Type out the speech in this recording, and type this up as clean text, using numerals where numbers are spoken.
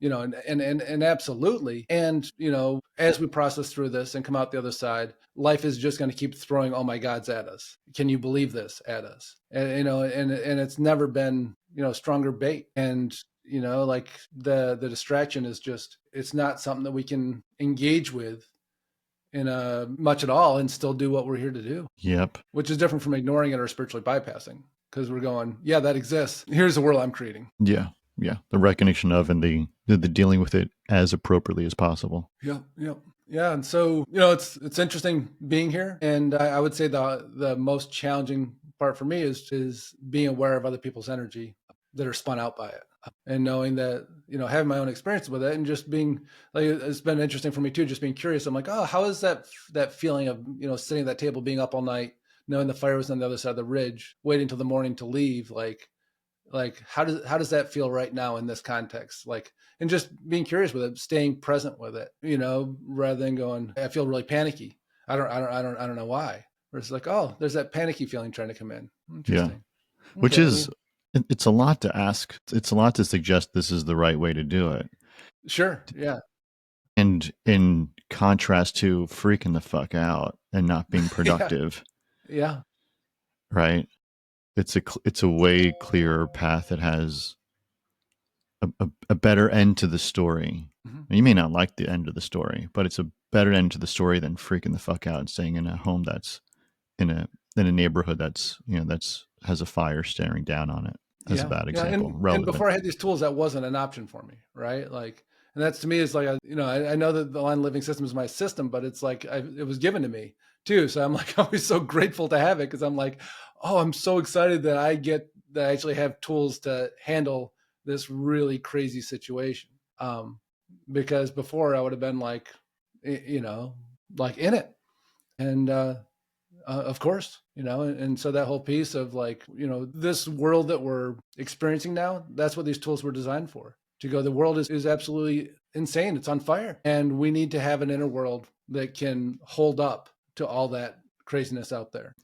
and absolutely. And, as we process through this and come out the other side, life is just going to keep throwing, oh my God's at us. Can you believe this at us? And it's never been, stronger bait. And, like the distraction is just, it's not something that we can engage with in much at all and still do what we're here to do. Yep. Which is different from ignoring it or spiritually bypassing, because we're going, yeah, that exists. Here's the world I'm creating. Yeah. Yeah. The recognition of and the dealing with it as appropriately as possible. Yeah. Yeah. Yeah. And so, it's interesting being here. And I would say the most challenging part for me is being aware of other people's energy that are spun out by it. And knowing that, having my own experience with it and just being like, it's been interesting for me too, just being curious. I'm like, oh, how is that feeling of, sitting at that table, being up all night, knowing the fire was on the other side of the ridge, waiting till the morning to leave. Like how does that feel right now in this context? Like, and just being curious with it, staying present with it, rather than going, I feel really panicky. I don't know why. Or it's like, oh, there's that panicky feeling trying to come in. Interesting. Yeah. Which is, it's a lot to ask. It's a lot to suggest this is the right way to do it. Sure. Yeah. And in contrast to freaking the fuck out and not being productive. Yeah. Right. It's a way clearer path that has a better end to the story. Mm-hmm. You may not like the end of the story, but it's a better end to the story than freaking the fuck out and staying in a home that's in a neighborhood that's has a fire staring down on it. As a bad example. And before I had these tools, that wasn't an option for me, right? Like, and that's, to me, is like, I know that the line living system is my system, but it's like it was given to me too. So I'm like always so grateful to have it, because I'm like, oh, I'm so excited that I actually have tools to handle this really crazy situation. Because before I would have been like, like in it. And of course, and so that whole piece of like, this world that we're experiencing now, that's what these tools were designed for. To go, the world is absolutely insane. It's on fire. And we need to have an inner world that can hold up to all that craziness out there.